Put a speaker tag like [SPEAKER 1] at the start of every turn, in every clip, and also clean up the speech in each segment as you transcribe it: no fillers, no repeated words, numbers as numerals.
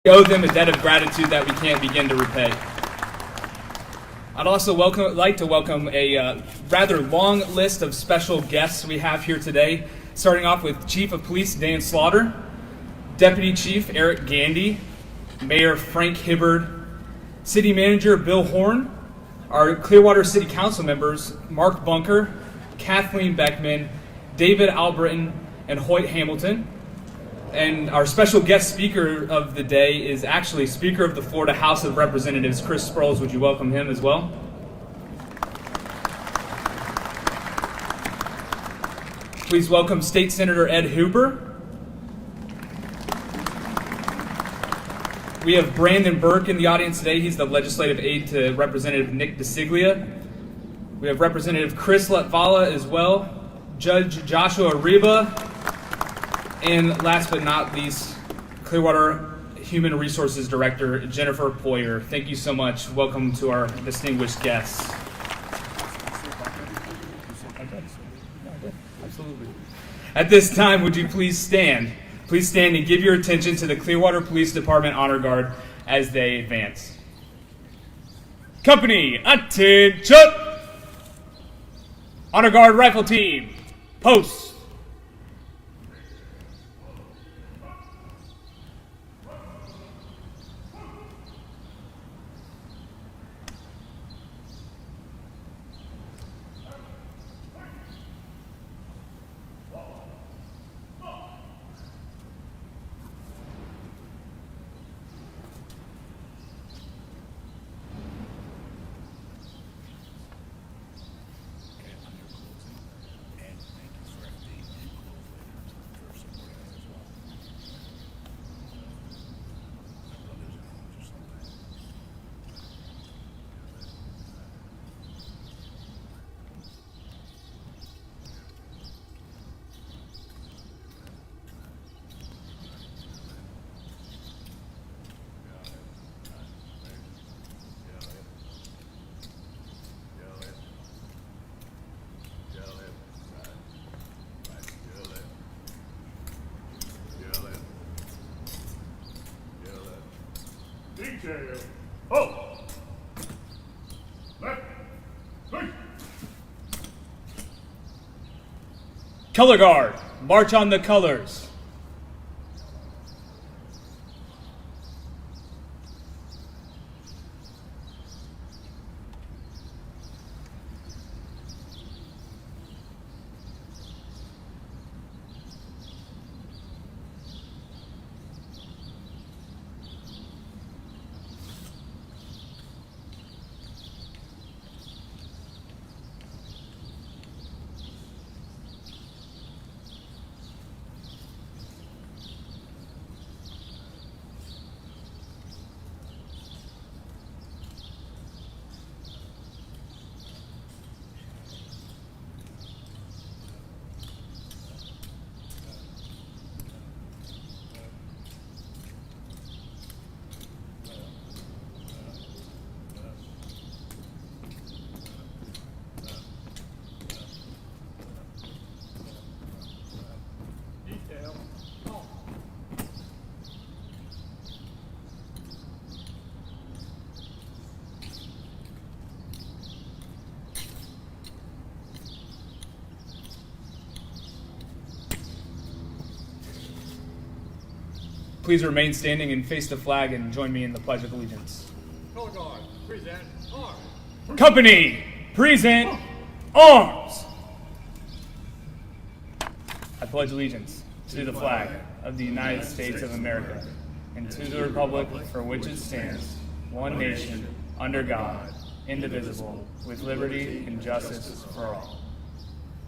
[SPEAKER 1] We owe them a debt of gratitude that we can't begin to repay. I'd also like to welcome a rather long list of special guests we have here today, starting off with Chief of Police Dan Slaughter, Deputy Chief Eric Gandy, Mayor Frank Hibbard, City Manager Bill Horn, our Clearwater City Council members Mark Bunker, Kathleen Beckman, David Albritton, and Hoyt Hamilton. And our special guest speaker of the day is actually Speaker of the Florida House of Representatives, Chris Sproles. Would you welcome him as well? Please welcome State Senator Ed Hooper. We have Brandon Burke in the audience today. He's the legislative aide to Representative Nick DeCiglia. We have Representative Chris Latvala as well, Judge Joshua Reba, and last but not least, Clearwater Human Resources Director Jennifer Poyer. Thank you so much. Welcome to our distinguished guests. Absolutely. At this time, would you please stand? Please stand and give your attention to the Clearwater Police Department Honor Guard as they advance. Company, attention! Honor Guard Rifle Team, post.
[SPEAKER 2] Detail. Oh! Left. Right.
[SPEAKER 1] Color Guard, march on the colors. Please remain standing and face the flag and join me in the Pledge of Allegiance.
[SPEAKER 2] Color Guard, present arms.
[SPEAKER 1] Company, present arms. I pledge allegiance to the flag of the United States of America and to the republic for which it stands, one nation, under God, indivisible, with liberty and justice for all.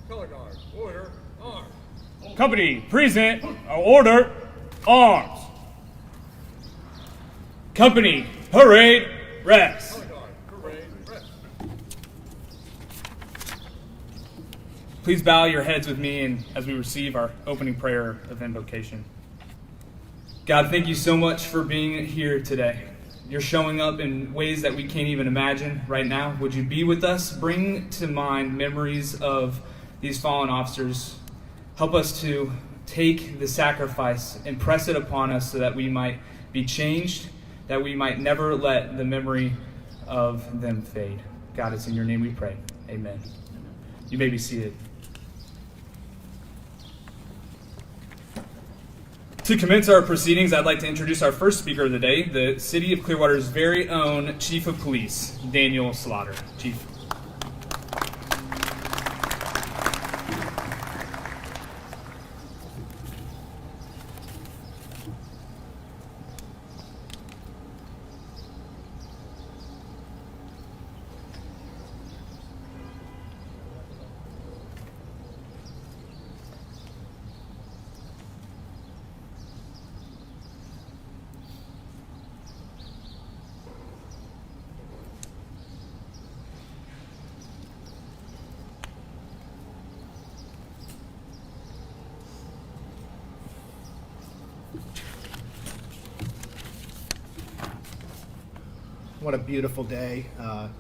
[SPEAKER 2] Color Guard, order, arms.
[SPEAKER 1] Company, present, order, arms. Company, parade, rest.
[SPEAKER 2] Color Guard, parade, rest.
[SPEAKER 1] Please bow your heads with me and as we receive our opening prayer of invocation. God, thank you so much for being here today. You're showing up in ways that we can't even imagine right now. Would you be with us? Bring to mind memories of these fallen officers. Help us to take the sacrifice and press it upon us so that we might be changed, that we might never let the memory of them fade. God, it's in your name we pray. Amen. You may be seated. To commence our proceedings, I'd like to introduce our first speaker of the day, the City of Clearwater's very own Chief of Police, Daniel Slaughter. Chief.
[SPEAKER 3] What a beautiful day.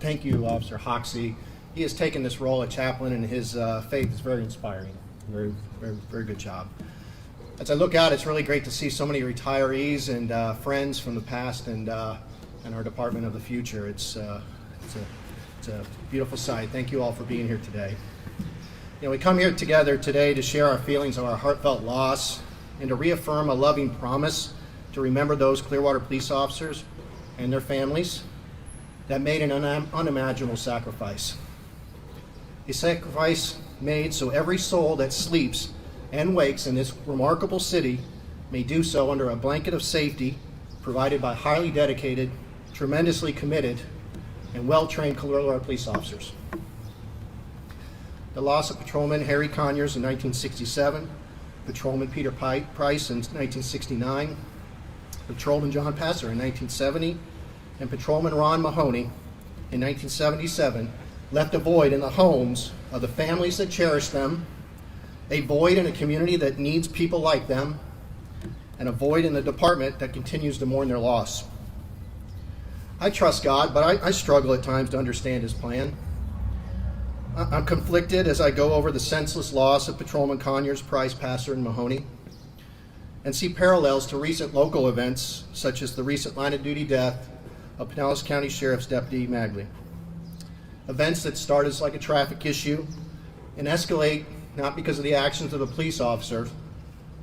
[SPEAKER 3] Thank you, Officer Hoxie. He has taken this role at chaplain, and his faith is very inspiring. Very, very, very good job. As I look out, it's really great to see so many retirees and friends from the past and our department of the future. It's a beautiful sight. Thank you all for being here today. You know, we come here together today to share our feelings of our heartfelt loss and to reaffirm a loving promise to remember those Clearwater police officers and their families that made an unimaginable sacrifice. A sacrifice made so every soul that sleeps and wakes in this remarkable city may do so under a blanket of safety provided by highly dedicated, tremendously committed, and well-trained Clearwater police officers. The loss of Patrolman Harry Conyers in 1967, Patrolman Peter Price in 1969, Patrolman John Passer in 1970, and Patrolman Ron Mahony in 1977 left a void in the homes of the families that cherish them, a void in a community that needs people like them, and a void in the department that continues to mourn their loss. I trust God, but I struggle at times to understand His plan. I'm conflicted as I go over the senseless loss of Patrolman Conyers, Price, Passer, and Mahony, and see parallels to recent local events, such as the recent line-of-duty death of Pinellas County Sheriff's Deputy Magley. Events that start as like a traffic issue and escalate not because of the actions of the police officer,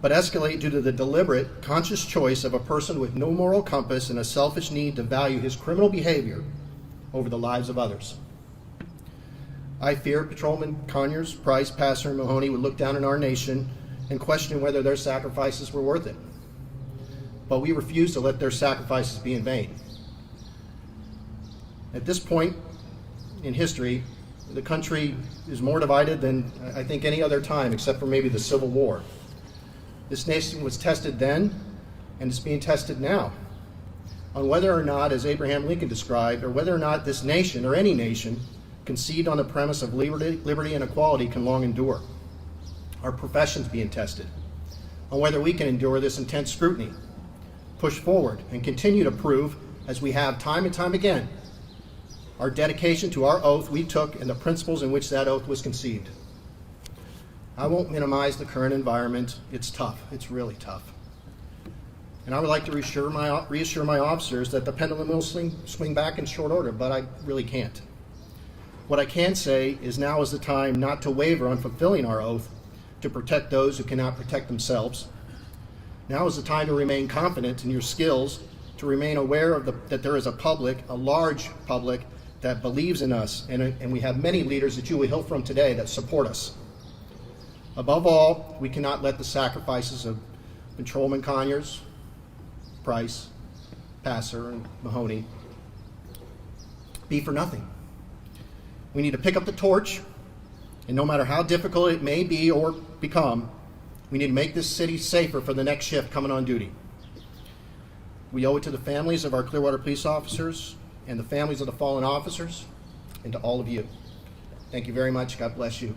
[SPEAKER 3] but escalate due to the deliberate, conscious choice of a person with no moral compass and a selfish need to value his criminal behavior over the lives of others. I fear Patrolman Conyers, Price, Passer, and Mahony would look down on our nation and question whether their sacrifices were worth it. But we refuse to let their sacrifices be in vain. At this point in history, the country is more divided than I think any other time, except for maybe the Civil War. This nation was tested then, and it's being tested now, on whether or not, as Abraham Lincoln described, or whether or not this nation, or any nation, conceived on the premise of liberty and equality can long endure. Our profession's being tested, on whether we can endure this intense scrutiny, push forward, and continue to prove, as we have time and time again, our dedication to our oath we took and the principles in which that oath was conceived. I won't minimize the current environment. It's tough. It's really tough. And I would like to reassure my officers that the pendulum will swing back in short order, but I really can't. What I can say is now is the time not to waver on fulfilling our oath to protect those who cannot protect themselves. Now is the time to remain confident in your skills, to remain aware of that there is a public, a large public, that believes in us, and we have many leaders that you will hear from today that support us. Above all, we cannot let the sacrifices of Patrolman Conyers, Price, Passer, and Mahony be for nothing. We need to pick up the torch, and no matter how difficult it may be or become, we need to make this city safer for the next shift coming on duty. We owe it to the families of our Clearwater police officers and the families of the fallen officers, and to all of you. Thank you very much. God bless you.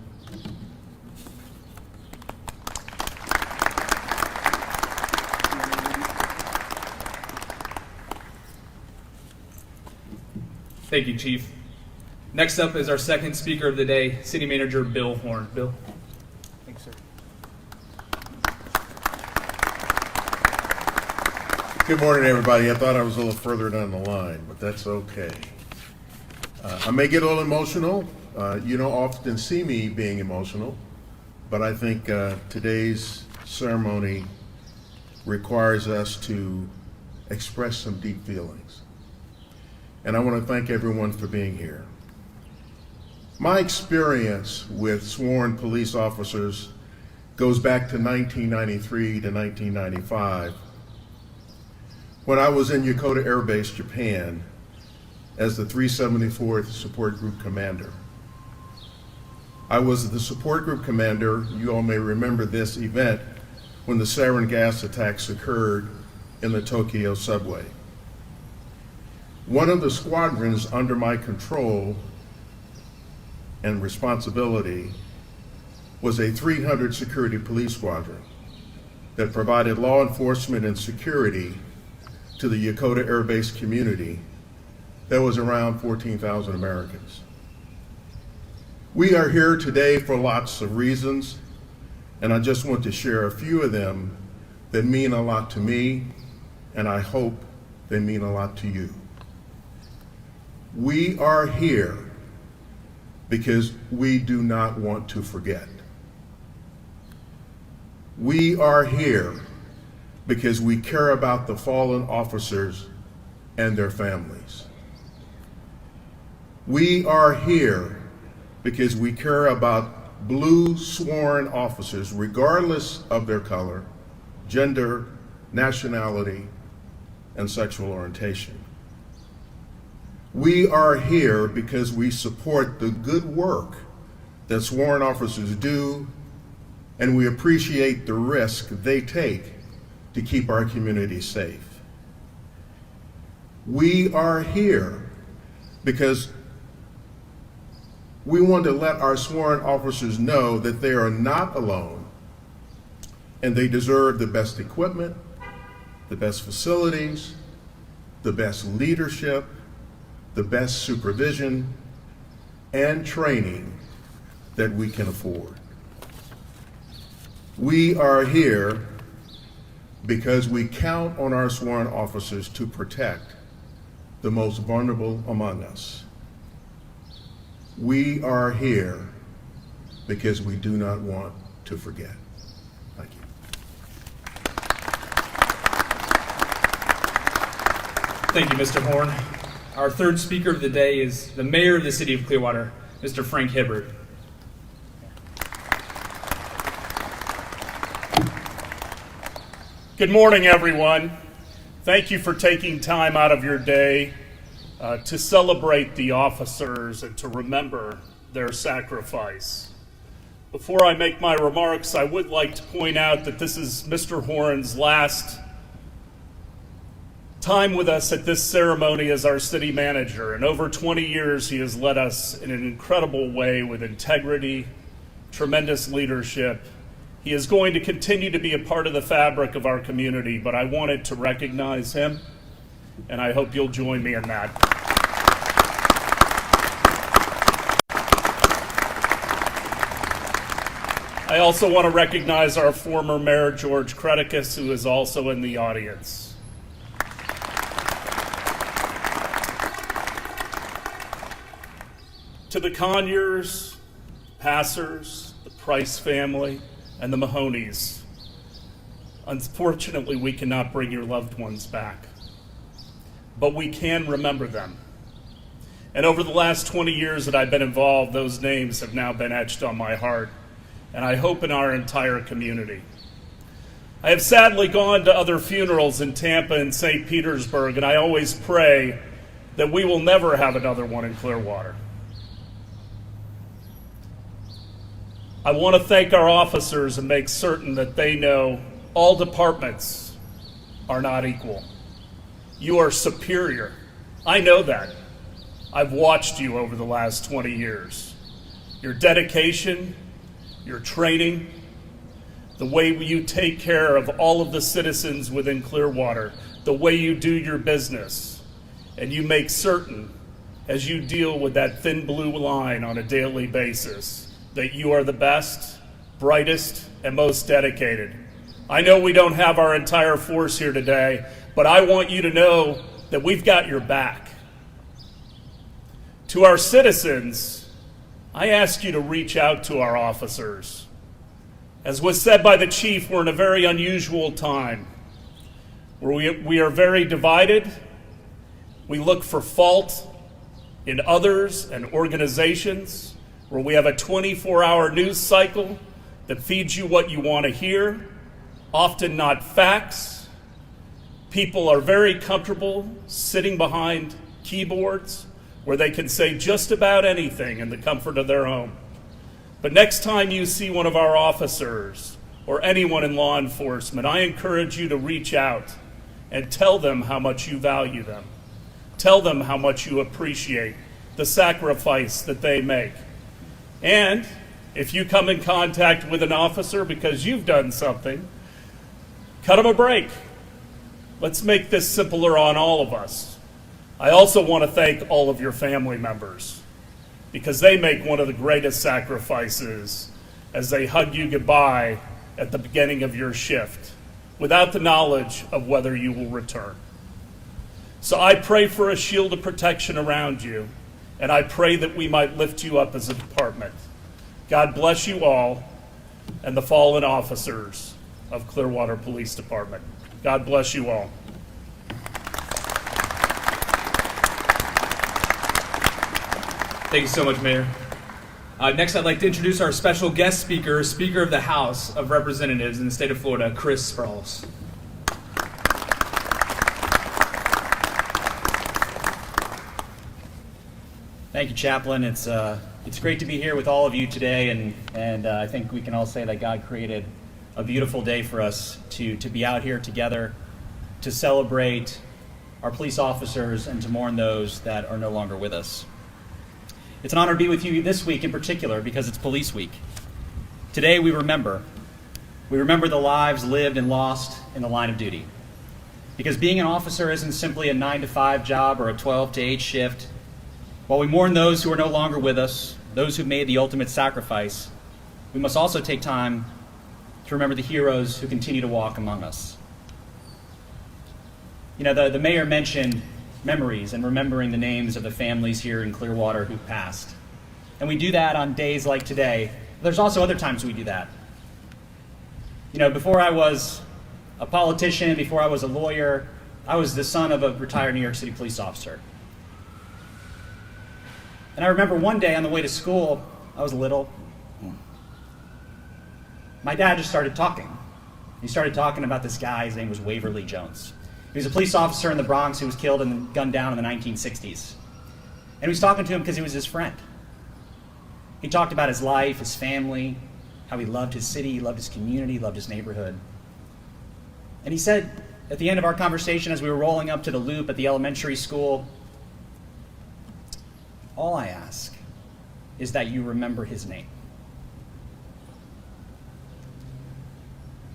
[SPEAKER 1] Thank you, Chief. Next up is our second speaker of the day, City Manager Bill Horn. Bill. Thanks, sir.
[SPEAKER 4] Good morning, everybody. I thought I was a little further down the line, but that's okay. I may get a little emotional. You don't often see me being emotional, but I think today's ceremony requires us to express some deep feelings. And I want to thank everyone for being here. My experience with sworn police officers goes back to 1993 to 1995, when I was in Yokota Air Base, Japan, as the 374th Support Group Commander. I was the support group commander, you all may remember this event, when the sarin gas attacks occurred in the Tokyo subway. One of the squadrons under my control and responsibility was a 300 security police squadron that provided law enforcement and security to the Yokota Air Base community that was around 14,000 Americans. We are here today for lots of reasons, and I just want to share a few of them that mean a lot to me, and I hope they mean a lot to you. We are here because we do not want to forget. We are here because we care about the fallen officers and their families. We are here because we care about blue sworn officers, regardless of their color, gender, nationality, and sexual orientation. We are here because we support the good work that sworn officers do, and we appreciate the risk they take to keep our community safe. We are here because we want to let our sworn officers know that they are not alone, and they deserve the best equipment, the best facilities, the best leadership, the best supervision, and training that we can afford. We are here because we count on our sworn officers to protect the most vulnerable among us. We are here because we do not want to forget. Thank you.
[SPEAKER 1] Thank you, Mr. Horn. Our third speaker of the day is the mayor of the city of Clearwater, Mr. Frank Hibbert.
[SPEAKER 5] Good morning, everyone. Thank you for taking time out of your day to celebrate the officers and to remember their sacrifice. Before I make my remarks, I would like to point out that this is Mr. Horn's last time with us at this ceremony as our city manager. And over 20 years, he has led us in an incredible way with integrity, tremendous leadership. He is going to continue to be a part of the fabric of our community, but I wanted to recognize him, and I hope you'll join me in that. I also want to recognize our former mayor, George Creticus, who is also in the audience. To the Conyers, Passers, the Price family, and the Mahonys, unfortunately, we cannot bring your loved ones back, but we can remember them. And over the last 20 years that I've been involved, those names have now been etched on my heart, and I hope in our entire community. I have sadly gone to other funerals in Tampa and St. Petersburg, and I always pray that we will never have another one in Clearwater. I want to thank our officers and make certain that they know all departments are not equal. You are superior. I know that. I've watched you over the last 20 years. Your dedication, your training, the way you take care of all of the citizens within Clearwater, the way you do your business, and you make certain, as you deal with that thin blue line on a daily basis, that you are the best, brightest, and most dedicated. I know we don't have our entire force here today, but I want you to know that we've got your back. To our citizens, I ask you to reach out to our officers. As was said by the chief, we're in a very unusual time where we are very divided. We look for fault in others and organizations, where we have a 24-hour news cycle that feeds you what you want to hear, often not facts. People are very comfortable sitting behind keyboards where they can say just about anything in the comfort of their home. But next time you see one of our officers or anyone in law enforcement, I encourage you to reach out and tell them how much you value them. Tell them how much you appreciate the sacrifice that they make. And if you come in contact with an officer because you've done something, cut them a break. Let's make this simpler on all of us. I also want to thank all of your family members, because they make one of the greatest sacrifices as they hug you goodbye at the beginning of your shift, without the knowledge of whether you will return. So I pray for a shield of protection around you, and I pray that we might lift you up as a department. God bless you all and the fallen officers of Clearwater Police Department. God bless you all.
[SPEAKER 1] Thank you so much, Mayor. Next, I'd like to introduce our special guest speaker, Speaker of the House of Representatives in the state of Florida, Chris Sprouse.
[SPEAKER 6] Thank you, Chaplain. It's great to be here with all of you today, and I think we can all say that God created a beautiful day for us to be out here together, to celebrate our police officers and to mourn those that are no longer with us. It's an honor to be with you this week in particular because it's Police Week. Today we remember the lives lived and lost in the line of duty. Because being an officer isn't simply a 9-to-5 job or a 12-to-8 shift. While we mourn those who are no longer with us, those who made the ultimate sacrifice, we must also take time to remember the heroes who continue to walk among us. You know, the mayor mentioned memories and remembering the names of the families here in Clearwater who passed. And we do that on days like today. There's also other times we do that. You know, before I was a politician, before I was a lawyer, I was the son of a retired New York City police officer. And I remember one day on the way to school, I was little, my dad just started talking. He started talking about this guy, his name was Waverly Jones. He was a police officer in the Bronx who was killed and gunned down in the 1960s. And he was talking to him because he was his friend. He talked about his life, his family, how he loved his city, he loved his community, he loved his neighborhood. And he said at the end of our conversation as we were rolling up to the loop at the elementary school, all I ask is that you remember his name.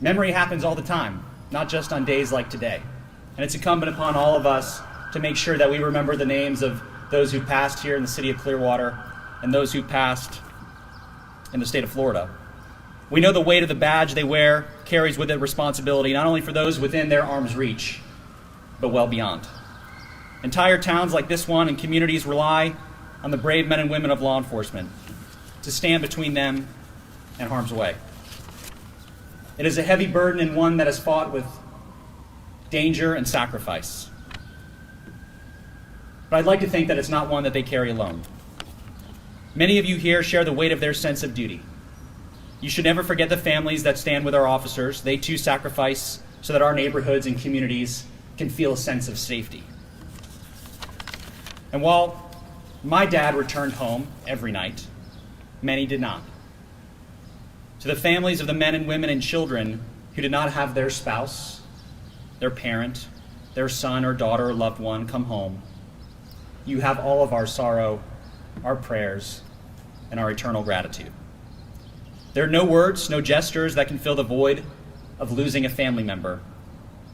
[SPEAKER 6] Memory happens all the time, not just on days like today. And it's incumbent upon all of us to make sure that we remember the names of those who passed here in the city of Clearwater and those who passed in the state of Florida. We know the weight of the badge they wear carries with it responsibility, not only for those within their arm's reach, but well beyond. Entire towns like this one and communities rely on the brave men and women of law enforcement to stand between them and harm's way. It is a heavy burden and one that has fought with danger and sacrifice. But I'd like to think that it's not one that they carry alone. Many of you here share the weight of their sense of duty. You should never forget the families that stand with our officers. They too sacrifice so that our neighborhoods and communities can feel a sense of safety. And while my dad returned home every night, many did not. To the families of the men and women and children who did not have their spouse, their parent, their son or daughter or loved one come home, you have all of our sorrow, our prayers, and our eternal gratitude. There are no words, no gestures that can fill the void of losing a family member,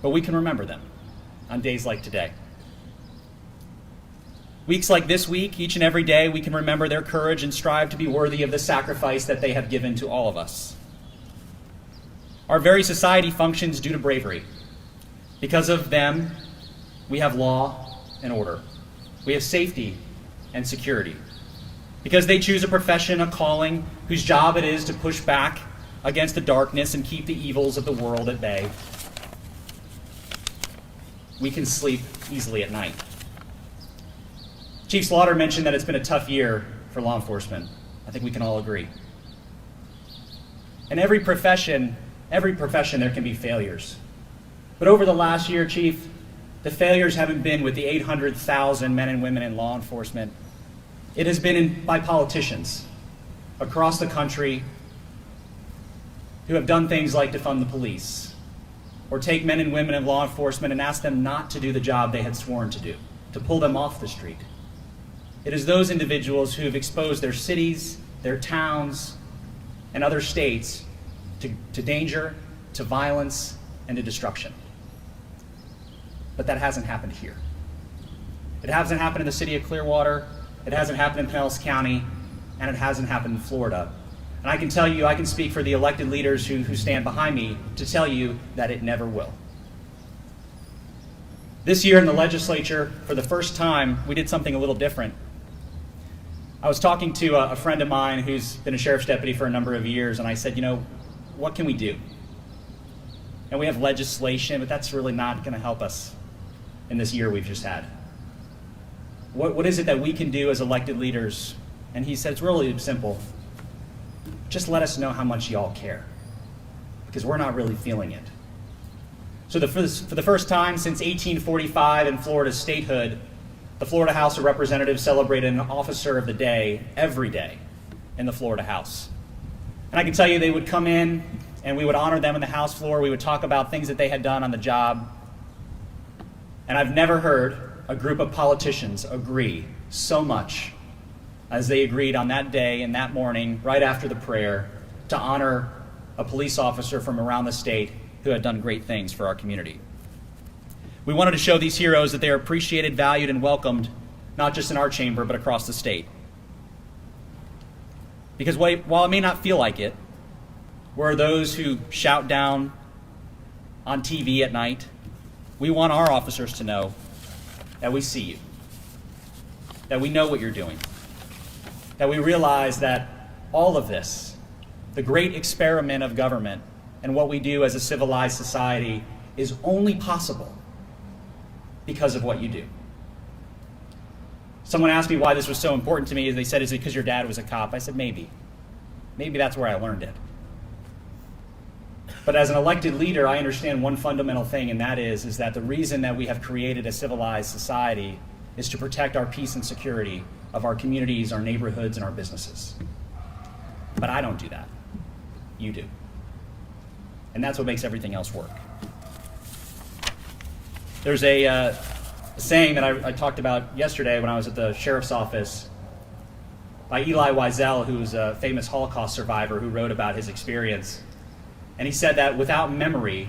[SPEAKER 6] but we can remember them on days like today. Weeks like this week, each and every day, we can remember their courage and strive to be worthy of the sacrifice that they have given to all of us. Our very society functions due to bravery. Because of them, we have law and order. We have safety and security. Because they choose a profession, a calling, whose job it is to push back against the darkness and keep the evils of the world at bay, we can sleep easily at night. Chief Slaughter mentioned that it's been a tough year for law enforcement. I think we can all agree. In every profession there can be failures. But over the last year, Chief, the failures haven't been with the 800,000 men and women in law enforcement. It has been by politicians across the country who have done things like defund the police, or take men and women in law enforcement and ask them not to do the job they had sworn to do, to pull them off the street. It is those individuals who have exposed their cities, their towns, and other states to danger, to violence, and to destruction. But that hasn't happened here. It hasn't happened in the city of Clearwater, it hasn't happened in Pinellas County, and it hasn't happened in Florida. And I can tell you, I can speak for the elected leaders who stand behind me to tell you that it never will. This year in the legislature, for the first time, we did something a little different. I was talking to a friend of mine who's been a sheriff's deputy for a number of years, and I said, what can we do? And we have legislation, but that's really not going to help us in this year we've just had. What is it that we can do as elected leaders? And he said, it's really simple. Just let us know how much y'all care, because we're not really feeling it. So for the first time since 1845 in Florida's statehood, the Florida House of Representatives celebrated an Officer of the Day every day in the Florida House. And I can tell you they would come in and we would honor them on the House floor. We would talk about things that they had done on the job. And I've never heard a group of politicians agree so much as they agreed on that day and that morning, right after the prayer, to honor a police officer from around the state who had done great things for our community. We wanted to show these heroes that they are appreciated, valued, and welcomed, not just in our chamber, but across the state. Because while it may not feel like it, we're those who shout down on TV at night. We want our officers to know that we see you, that we know what you're doing, that we realize that all of this, the great experiment of government and what we do as a civilized society, is only possible because of what you do. Someone asked me why this was so important to me. They said, is it because your dad was a cop? I said, maybe. Maybe that's where I learned it. But as an elected leader, I understand one fundamental thing, and that is that the reason that we have created a civilized society is to protect our peace and security of our communities, our neighborhoods, and our businesses. But I don't do that. You do. And that's what makes everything else work. There's a saying that I talked about yesterday when I was at the sheriff's office by Eli Wiesel, who's a famous Holocaust survivor who wrote about his experience. And he said that without memory,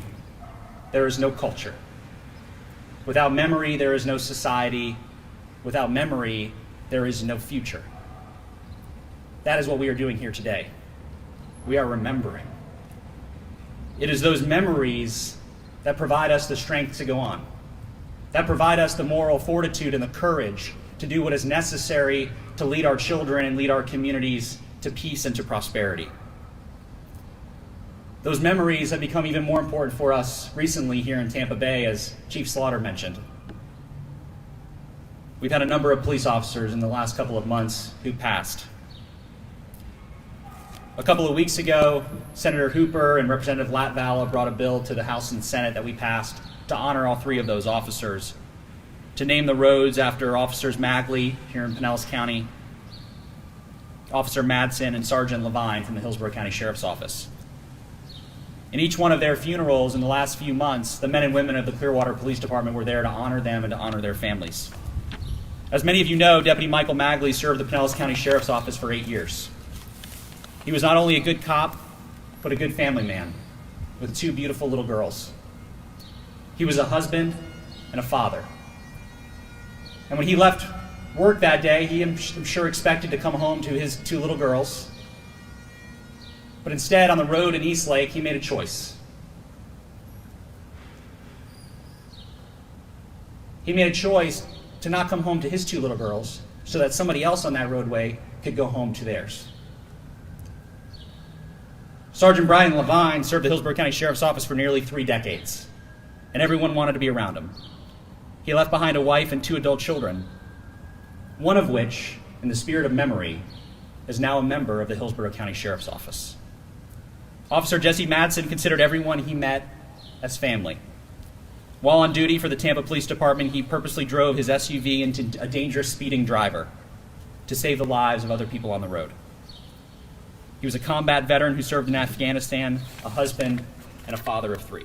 [SPEAKER 6] there is no culture. Without memory, there is no society. Without memory, there is no future. That is what we are doing here today. We are remembering. It is those memories that provide us the strength to go on, that provide us the moral fortitude and the courage to do what is necessary to lead our children and lead our communities to peace and to prosperity. Those memories have become even more important for us recently here in Tampa Bay, as Chief Slaughter mentioned. We've had a number of police officers in the last couple of months who passed. A couple of weeks ago, Senator Hooper and Representative Latvala brought a bill to the House and Senate that we passed to honor all three of those officers, to name the roads after Officers Magley here in Pinellas County, Officer Madsen, and Sergeant Levine from the Hillsborough County Sheriff's Office. In each one of their funerals in the last few months, the men and women of the Clearwater Police Department were there to honor them and to honor their families. As many of you know, Deputy Michael Magley served the Pinellas County Sheriff's Office for 8 years. He was not only a good cop, but a good family man with 2 beautiful little girls. He was a husband and a father. And when he left work that day, he, I'm sure, expected to come home to his 2 little girls. But instead, on the road in Eastlake, he made a choice. He made a choice to not come home to his 2 little girls so that somebody else on that roadway could go home to theirs. Sergeant Brian Levine served the Hillsborough County Sheriff's Office for nearly 3 decades, and everyone wanted to be around him. He left behind a wife and 2 adult children, one of which, in the spirit of memory, is now a member of the Hillsborough County Sheriff's Office. Officer Jesse Madsen considered everyone he met as family. While on duty for the Tampa Police Department, he purposely drove his SUV into a dangerous speeding driver to save the lives of other people on the road. He was a combat veteran who served in Afghanistan, a husband, and a father of 3.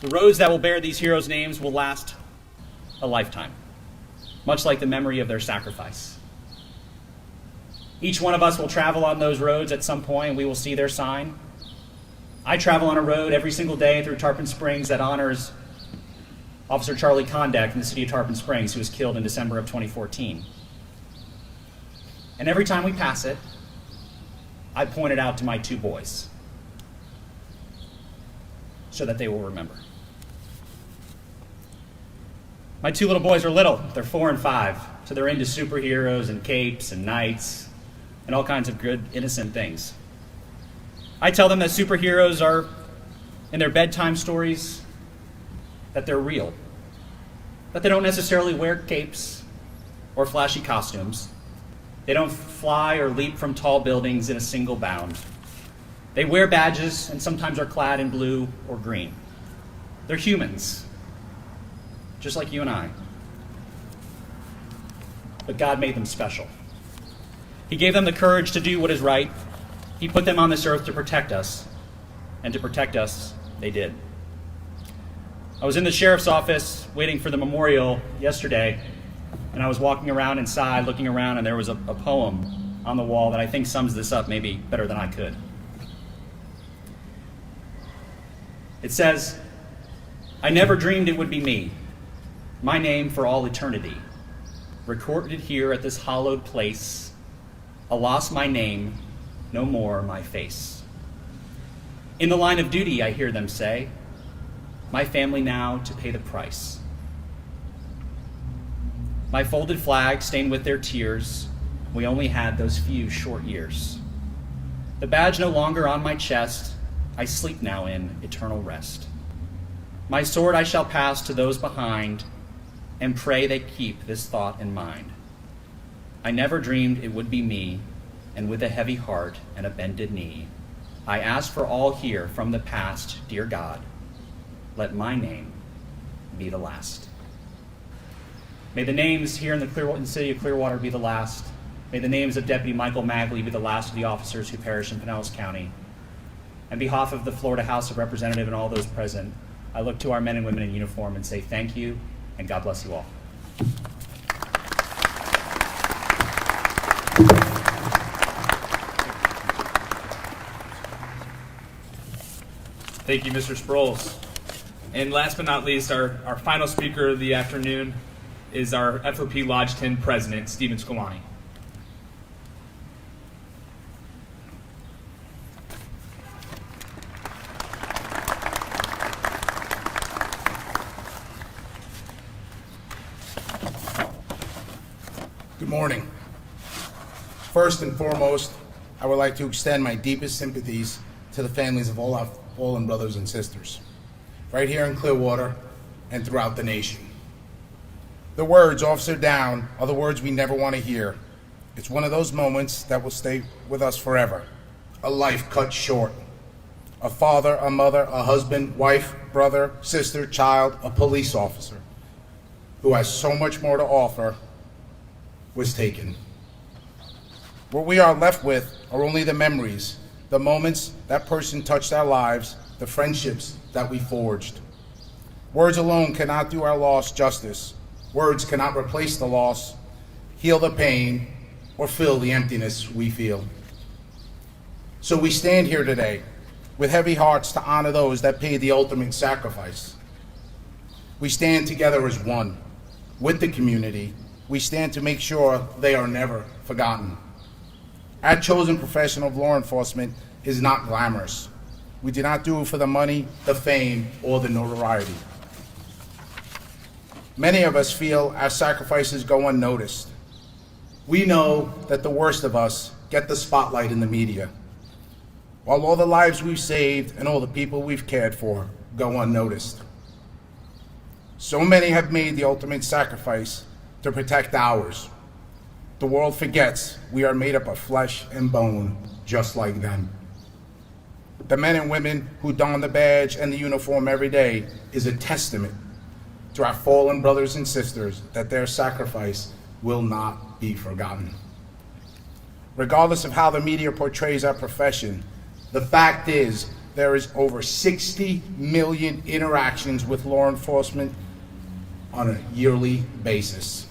[SPEAKER 6] The roads that will bear these heroes' names will last a lifetime, much like the memory of their sacrifice. Each one of us will travel on those roads at some point, and we will see their sign. I travel on a road every single day through Tarpon Springs that honors Officer Charlie Condek in the city of Tarpon Springs, who was killed in December of 2014. And every time we pass it, I point it out to my 2 boys so that they will remember. My 2 little boys are little. They're 4 and 5, so they're into superheroes and capes and knights and all kinds of good, innocent things. I tell them that superheroes are, in their bedtime stories, that they're real, that they don't necessarily wear capes or flashy costumes. They don't fly or leap from tall buildings in a single bound. They wear badges and sometimes are clad in blue or green. They're humans, just like you and I. But God made them special. He gave them the courage to do what is right. He put them on this earth to protect us, and to protect us, they did. I was in the sheriff's office waiting for the memorial yesterday, and I was walking around inside, looking around, and there was a poem on the wall that I think sums this up maybe better than I could. It says, "I never dreamed it would be me, my name for all eternity, recorded here at this hallowed place, alas my name, no more my face. In the line of duty, I hear them say, my family now to pay the price. My folded flag stained with their tears, we only had those few short years. The badge no longer on my chest, I sleep now in eternal rest. My sword I shall pass to those behind, and pray they keep this thought in mind. I never dreamed it would be me, and with a heavy heart and a bended knee, I ask for all here from the past, dear God, let my name be the last. May the names here in the city of Clearwater be the last. May the names of Deputy Michael Magley be the last of the officers who perished in Pinellas County. On behalf of the Florida House of Representatives and all those present, I look to our men and women in uniform and say thank you, and God bless you all.
[SPEAKER 1] Thank you, Mr. Sproles. And last but not least, our final speaker of the afternoon is our FOP Lodge 10 President, Stephen Scolani.
[SPEAKER 7] Good morning. First and foremost, I would like to extend my deepest sympathies to the families of all our fallen brothers and sisters, right here in Clearwater and throughout the nation. The words, "Officer down," are the words we never want to hear. It's one of those moments that will stay with us forever. A life cut short. A father, a mother, a husband, wife, brother, sister, child, a police officer who has so much more to offer was taken. What we are left with are only the memories, the moments that person touched our lives, the friendships that we forged. Words alone cannot do our loss justice. Words cannot replace the loss, heal the pain, or fill the emptiness we feel. So we stand here today with heavy hearts to honor those that paid the ultimate sacrifice. We stand together as one, with the community. We stand to make sure they are never forgotten. Our chosen profession of law enforcement is not glamorous. We do not do it for the money, the fame, or the notoriety. Many of us feel our sacrifices go unnoticed. We know that the worst of us get the spotlight in the media, while all the lives we've saved and all the people we've cared for go unnoticed. So many have made the ultimate sacrifice to protect ours. The world forgets we are made up of flesh and bone, just like them. The men and women who don the badge and the uniform every day is a testament to our fallen brothers and sisters that their sacrifice will not be forgotten. Regardless of how the media portrays our profession, the fact is there is over 60 million interactions with law enforcement on a yearly basis,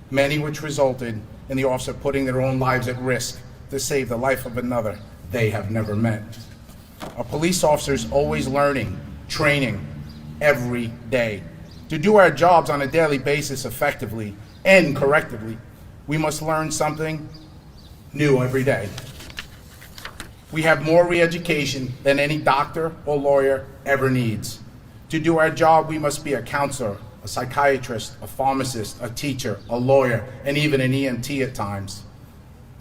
[SPEAKER 7] many which resulted in the officer putting their own lives at risk to save the life of another they have never met. A police officer is always learning, training every day. To do our jobs on a daily basis effectively and correctively, we must learn something new every day. We have more re-education than any doctor or lawyer ever needs. To do our job, we must be a counselor, a psychiatrist, a pharmacist, a teacher, a lawyer, and even an EMT at times.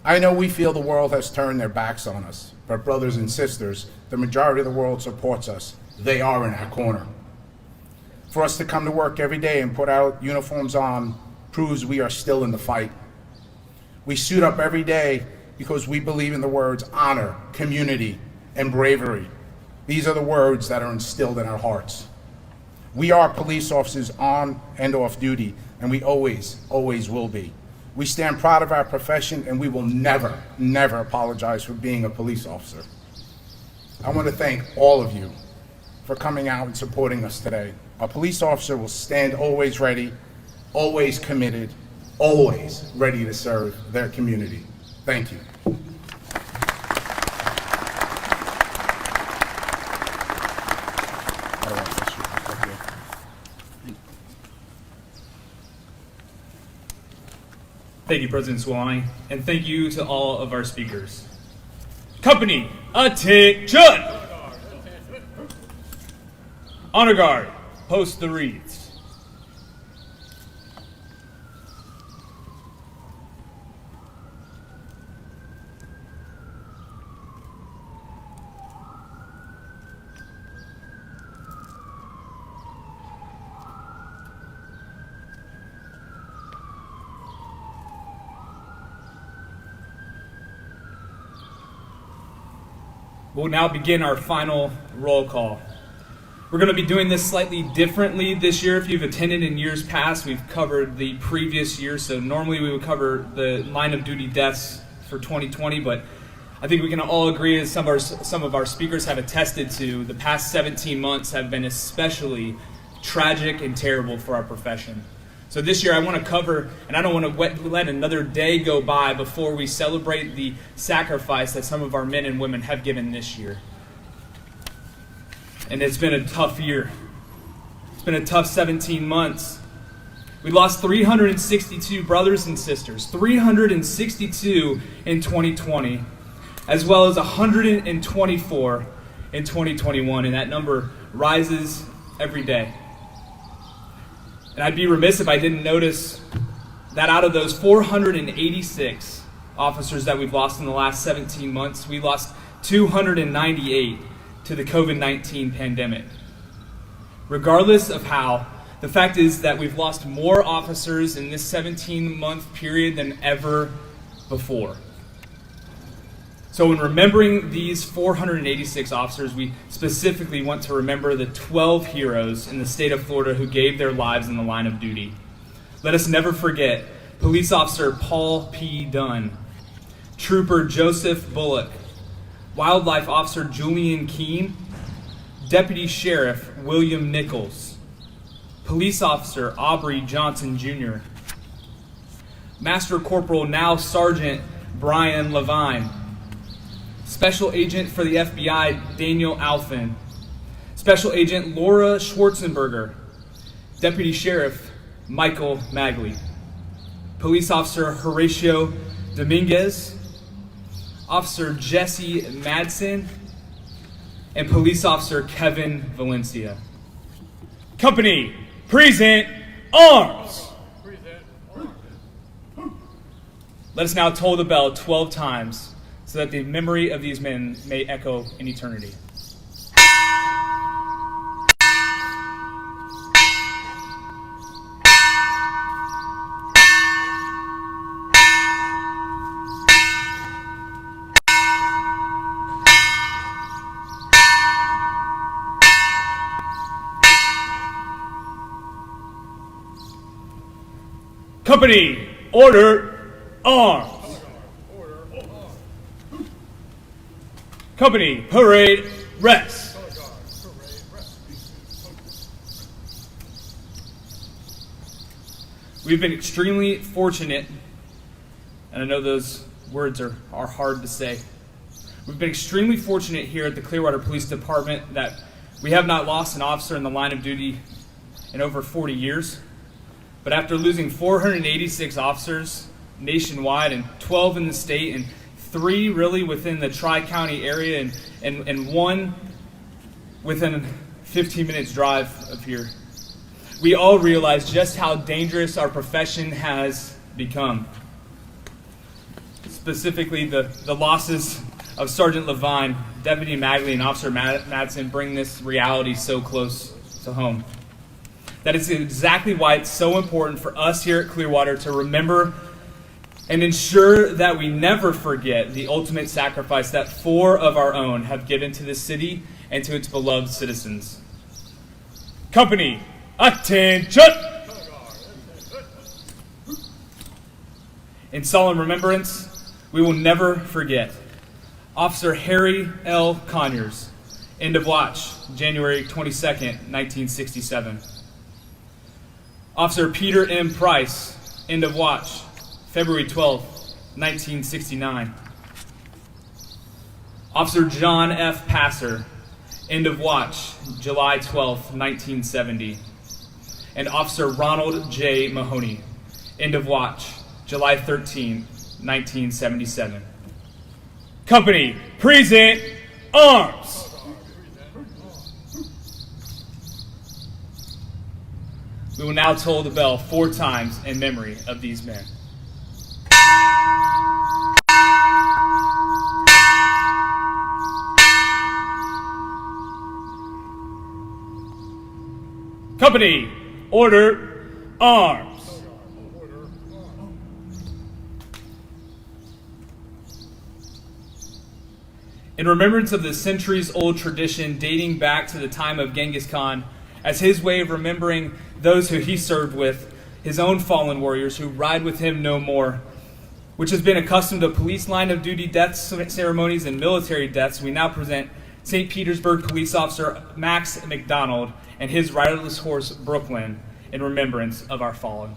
[SPEAKER 7] I know we feel the world has turned their backs on us, but brothers and sisters, the majority of the world supports us. They are in our corner. For us to come to work every day and put our uniforms on proves we are still in the fight. We suit up every day because we believe in the words honor, community, and bravery. These are the words that are instilled in our hearts. We are police officers on and off duty, and we always will be. We stand proud of our profession, and we will never apologize for being a police officer. I want to thank all of you for coming out and supporting us today. A police officer will stand always ready, always committed, always ready to serve their community. Thank you.
[SPEAKER 1] Thank you, President Swani, and thank you to all of our speakers. Company, attention! Honor guard, post the reeds. We'll now begin our final roll call. We're going to be doing this slightly differently this year. If you've attended in years past, we've covered the previous year. So normally we would cover the line of duty deaths for 2020, but I think we can all agree, as some of our speakers have attested to, the past 17 months have been especially tragic and terrible for our profession. So this year I want to cover, and I don't want to let another day go by before we celebrate the sacrifice that some of our men and women have given this year. And it's been a tough year. It's been a tough 17 months. We lost 362 brothers and sisters, 362 in 2020, as well as 124 in 2021, and that number rises every day. And I'd be remiss if I didn't notice that out of those 486 officers that we've lost in the last 17 months, we lost 298 to the COVID-19 pandemic. Regardless of how, the fact is that we've lost more officers in this 17-month period than ever before. So in remembering these 486 officers, we specifically want to remember the 12 heroes in the state of Florida who gave their lives in the line of duty. Let us never forget Police Officer Paul P. Dunn, Trooper Joseph Bullock, Wildlife Officer Julian Keene, Deputy Sheriff William Nichols, Police Officer Aubrey Johnson Jr., Master Corporal, now Sergeant Brian Levine, Special Agent for the FBI, Daniel Alfin, Special Agent Laura Schwarzenberger, Deputy Sheriff Michael Magley, Police Officer Horatio Dominguez, Officer Jesse Madsen, and Police Officer Kevin Valencia. Company, present arms.
[SPEAKER 2] Present arms.
[SPEAKER 1] Let us now toll the bell 12 times so that the memory of these men may echo in eternity. Company, order, arms.
[SPEAKER 2] Order, arms.
[SPEAKER 1] Company, parade, rest.
[SPEAKER 2] Color guard, parade, rest.
[SPEAKER 1] We've been extremely fortunate, and I know those words are hard to say. We've been extremely fortunate here at the Clearwater Police Department that we have not lost an officer in the line of duty in over 40 years. But after losing 486 officers nationwide and 12 in the state and 3 really within the Tri-County area and 1 within 15 minutes drive of here, we all realize just how dangerous our profession has become. Specifically, the losses of Sergeant Levine, Deputy Magley, and Officer Madsen bring this reality so close to home. That is exactly why it's so important for us here at Clearwater to remember and ensure that we never forget the ultimate sacrifice that 4 of our own have given to this city and to its beloved citizens. Company, attention! In solemn remembrance, we will never forget Officer Harry L. Conyers, end of watch, January 22nd, 1967. Officer Peter M. Price, end of watch, February 12, 1969. Officer John F. Passer, end of watch, July 12, 1970. And Officer Ronald J. Mahony, end of watch, July 13, 1977. Company, present arms! We will now toll the bell 4 times in memory of these men. Company, order, arms.
[SPEAKER 2] Order, arms.
[SPEAKER 1] In remembrance of the centuries-old tradition dating back to the time of Genghis Khan, as his way of remembering those who he served with, his own fallen warriors who ride with him no more, which has been accustomed to police line of duty death ceremonies and military deaths, we now present St. Petersburg police officer Max McDonald and his riderless horse Brooklyn in remembrance of our fallen.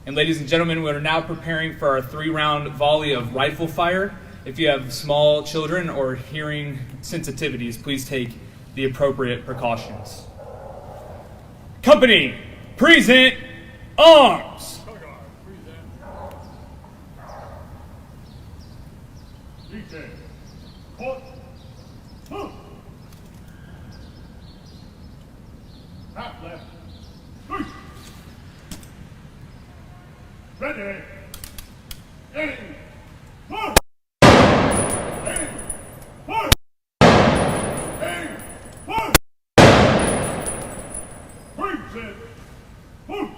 [SPEAKER 1] And ladies and gentlemen, we are now preparing for our 3-round volley of rifle fire. If you have small children or hearing sensitivities, please take the appropriate precautions. Company, present arms.
[SPEAKER 2] Color guard, present arms. DJ, halt. Move. Half left. Push. Ready. Aim. Push. Aim. Push. Aim. Push. Present. Push.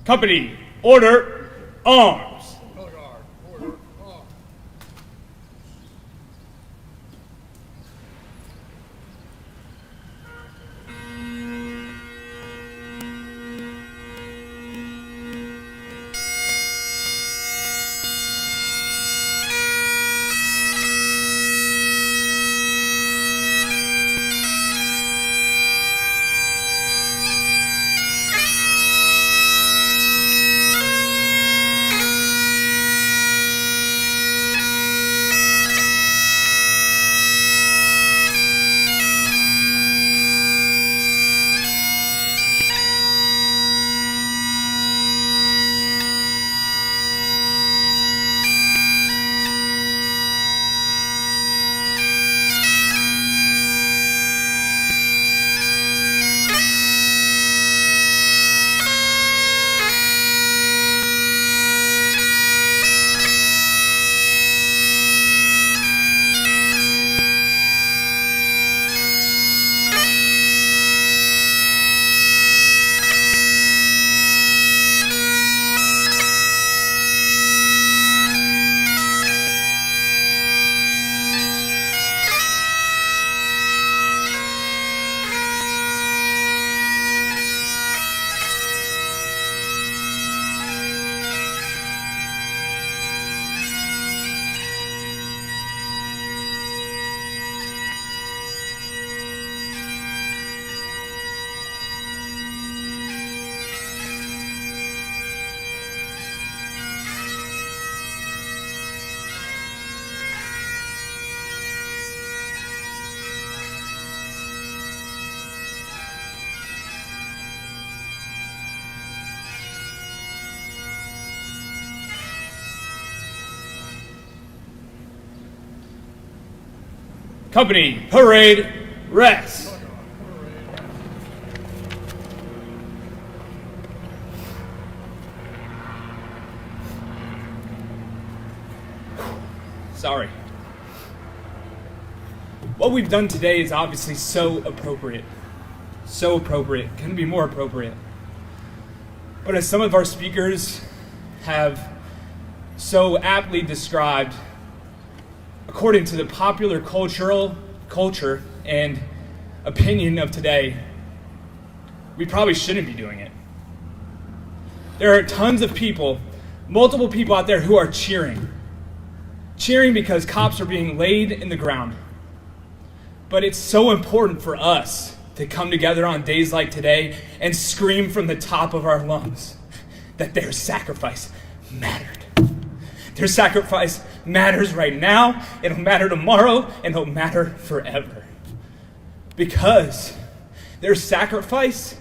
[SPEAKER 5] Company, order, arms.
[SPEAKER 2] Color guard, order, arm.
[SPEAKER 5] Company, parade, rest.
[SPEAKER 1] Sorry. What we've done today is obviously so appropriate. So appropriate. Couldn't be more appropriate. But as some of our speakers have so aptly described, according to the popular culture and opinion of today, we probably shouldn't be doing it. There are tons of people, multiple people out there who are cheering because cops are being laid in the ground. But it's so important for us to come together on days like today and scream from the top of our lungs that their sacrifice mattered. Their sacrifice matters right now, it'll matter tomorrow, and it'll matter forever. Because their sacrifice,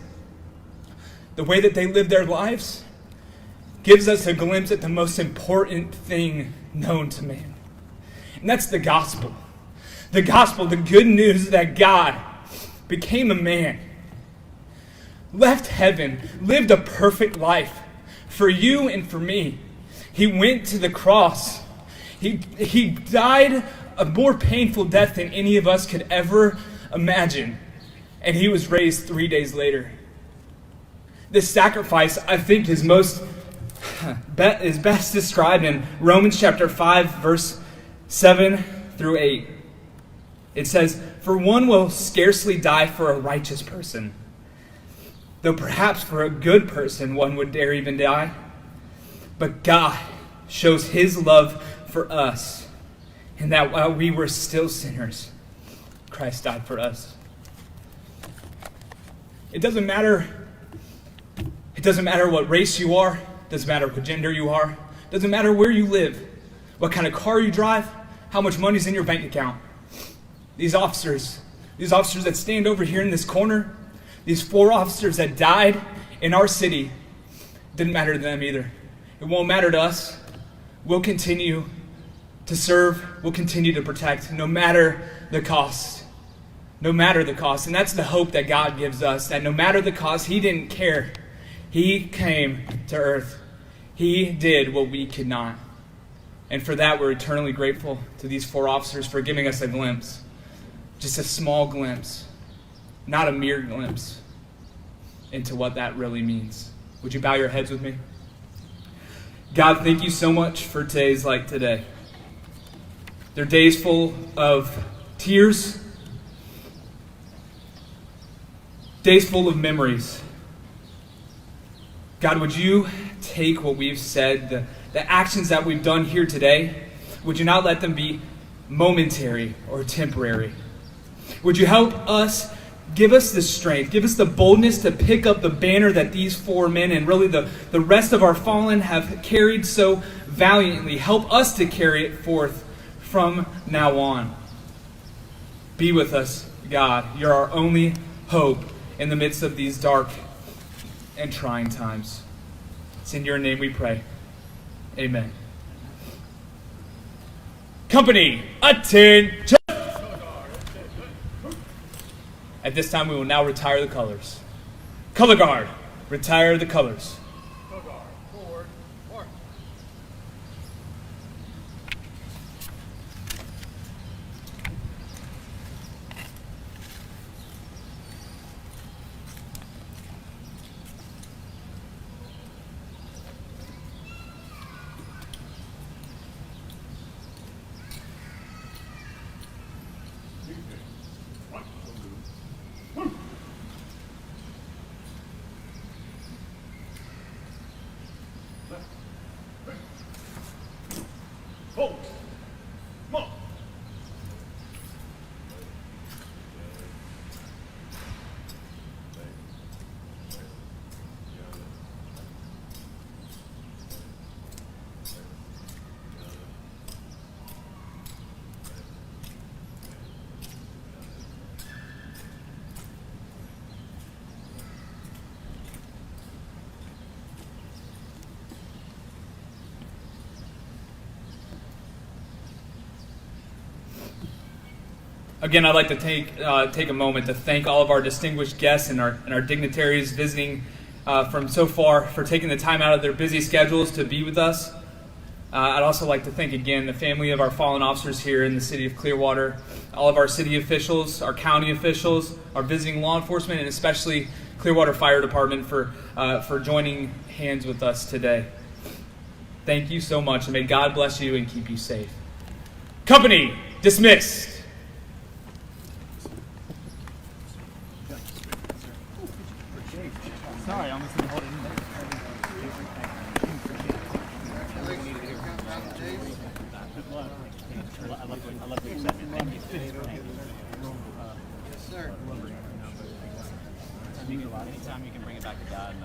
[SPEAKER 1] the way that they live their lives, gives us a glimpse at the most important thing known to man. And that's the gospel. The gospel, the good news that God became a man, left heaven, lived a perfect life for you and for me. He went to the cross. He died a more painful death than any of us could ever imagine. And he was raised 3 days later. This sacrifice, I think, is best described in Romans chapter 5, verse 7 through 8. It says, "For one will scarcely die for a righteous person, though perhaps for a good person one would dare even die. But God shows his love for us, and that while we were still sinners, Christ died for us." It doesn't matter what race you are, doesn't matter what gender you are, doesn't matter where you live, what kind of car you drive, how much money's in your bank account. These officers that stand over here in this corner, these 4 officers that died in our city, didn't matter to them either. It won't matter to us. We'll continue to serve, we'll continue to protect, no matter the cost. No matter the cost. And that's the hope that God gives us, that no matter the cost, he didn't care. He came to earth. He did what we could not. And for that, we're eternally grateful to these 4 officers for giving us a glimpse. Just a small glimpse, not a mere glimpse, into what that really means. Would you bow your heads with me? God, thank you so much for days like today. They're days full of tears, days full of memories. God, would you take what we've said, the actions that we've done here today, would you not let them be momentary or temporary? Would you help us, give us the strength, give us the boldness to pick up the banner that these four men and really the rest of our fallen have carried so valiantly. Help us to carry it forth from now on. Be with us, God. You're our only hope in the midst of these dark and trying times. It's in your name we pray. Amen. Company, attention! At this time, we will now retire the colors. Color guard, retire the colors.
[SPEAKER 2] Forward, march.
[SPEAKER 5] Hold. Come on.
[SPEAKER 1] Again, I'd like to take a moment to thank all of our distinguished guests and our dignitaries visiting from so far for taking the time out of their busy schedules to be with us. I'd also like to thank again the family of our fallen officers here in the city of Clearwater, all of our city officials, our county officials, our visiting law enforcement, and especially Clearwater Fire Department for joining hands with us today. Thank you so much, and may God bless you and keep you safe. Company, dismissed.
[SPEAKER 6] Sorry, I almost didn't hold it in there. I love what you said. Thank you.
[SPEAKER 2] Yes, sir.
[SPEAKER 6] Anytime you can bring it back to God.